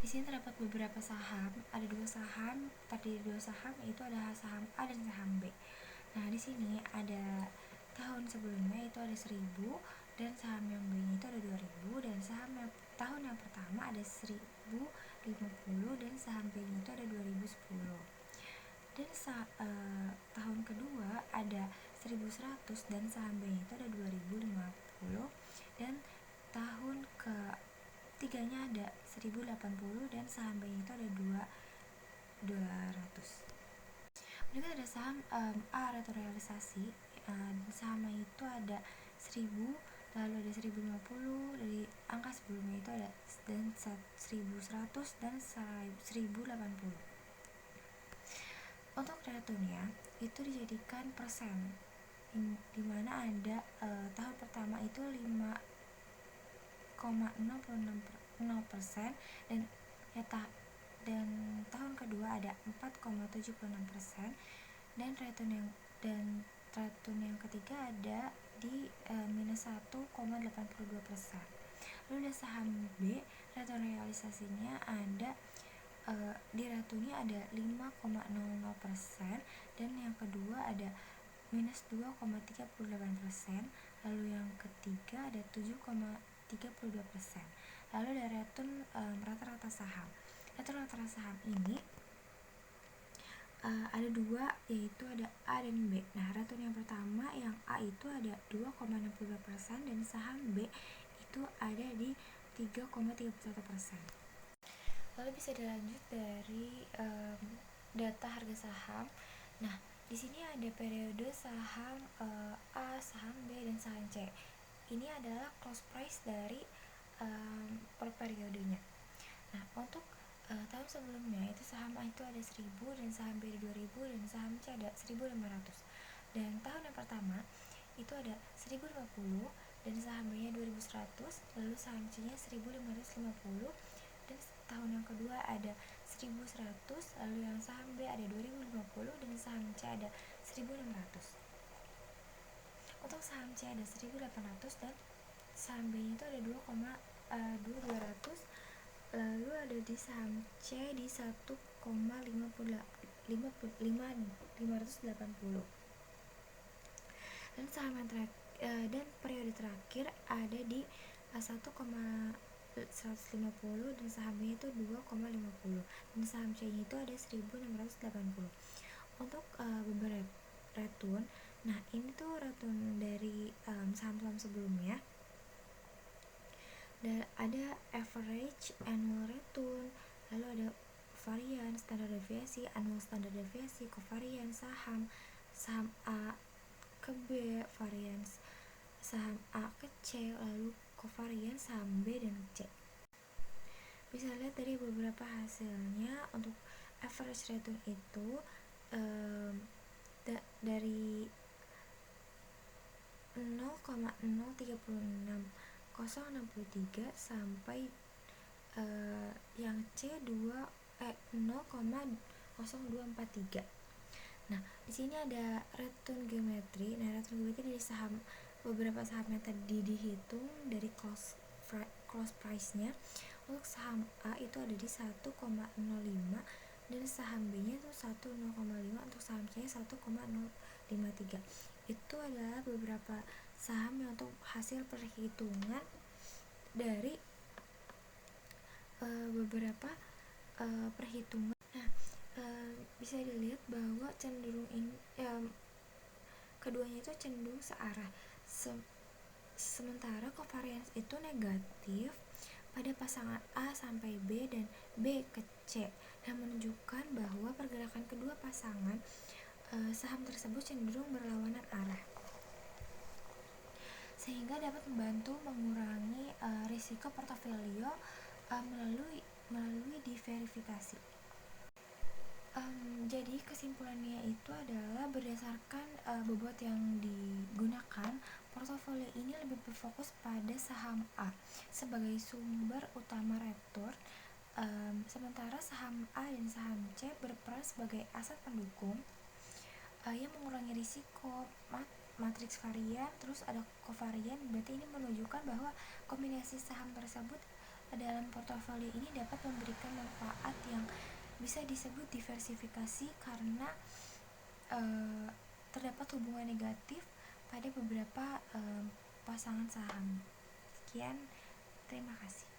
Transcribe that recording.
Di sini terdapat beberapa saham, ada terdiri dua saham, yaitu ada saham A dan saham B. Nah, di sini ada tahun sebelumnya itu ada 1000 dan saham yang B-nya itu ada 2000 dan tahun yang pertama ada 1050 dan saham B-nya itu ada 2010. Dan tahun kedua ada 1100 dan saham B-nya itu ada 2050 dan tahun ketiganya ada 1080 dan saham B-nya itu ada 200. Berikut ada saham A realisasi. Sahamnya itu ada 1000, lalu ada 1050, dari angka sebelumnya itu ada dan 1100 dan 1080. Untuk returnnya itu dijadikan persen, dimana ada tahun pertama itu 5,0% dan tahun kedua ada 4,76% dan return yang ketiga ada di minus 1,82%. Lalu ada saham B, return realisasinya ada di returnnya ada 5,00% dan yang kedua ada minus 2,38%, lalu yang ketiga ada 7,32%. Lalu ada return rata-rata saham. Return rata-rata saham ini ada dua, yaitu ada A dan B. Nah, return yang pertama yang A itu ada 2,62% dan saham B itu ada di 3,31%. Lalu bisa dilanjut dari data harga saham. Nah, di sini ada periode saham A, saham B, dan saham C. Ini adalah close price dari per periodenya. Nah, untuk tahun sebelumnya itu saham A itu ada 1000 dan saham B ada 2000 dan saham C ada 1500. Dan tahun yang pertama itu ada 1050 dan saham B nya 2100, lalu saham C nya 1550 dan tahun yang kedua ada 1100, lalu yang saham B ada 2050 dan saham C ada 1600. Untuk saham C ada 1800 dan saham B nya itu ada 200, lalu ada di saham C di 1,580 dan saham yang dan periode terakhir ada di 1,150 dan saham B itu 2,50 dan saham C nya itu ada 1680. Untuk beberapa return, nah ini tuh return dari saham-saham sebelumnya. Dan ada average, annual return, lalu ada varian, standar deviasi, annual standar deviasi, covarian saham A ke B, varian saham A ke C, lalu covarian saham B dan C. Bisa lihat dari beberapa hasilnya. Untuk average return itu dari 0,036063 sampai yang C 0,0243. Nah, di sini ada return geometri. Nah, return geometri dari beberapa saham yang tadi dihitung dari close price-nya. Untuk saham A itu ada di 1,05 dan saham B nya itu 1,05, untuk saham C 1,053. Itu adalah beberapa saham yang untuk hasil perhitungan dari beberapa perhitungan. Nah, bisa dilihat bahwa cenderung keduanya itu cenderung searah. Sementara covariance itu negatif pada pasangan A sampai B dan B ke C, yang menunjukkan bahwa pergerakan kedua pasangan saham tersebut cenderung berlawanan arah, sehingga dapat membantu mengurangi risiko portofolio melalui diverifikasi. Jadi kesimpulannya itu adalah berdasarkan bobot yang digunakan, portofolio ini lebih berfokus pada saham A sebagai sumber utama return, sementara saham A dan saham C berperan sebagai aset pendukung yang mengurangi risiko matriks varian. Terus ada covarian, berarti ini menunjukkan bahwa kombinasi saham tersebut dalam portofolio ini dapat memberikan manfaat yang bisa disebut diversifikasi karena terdapat hubungan negatif pada beberapa pasangan saham. Sekian, terima kasih.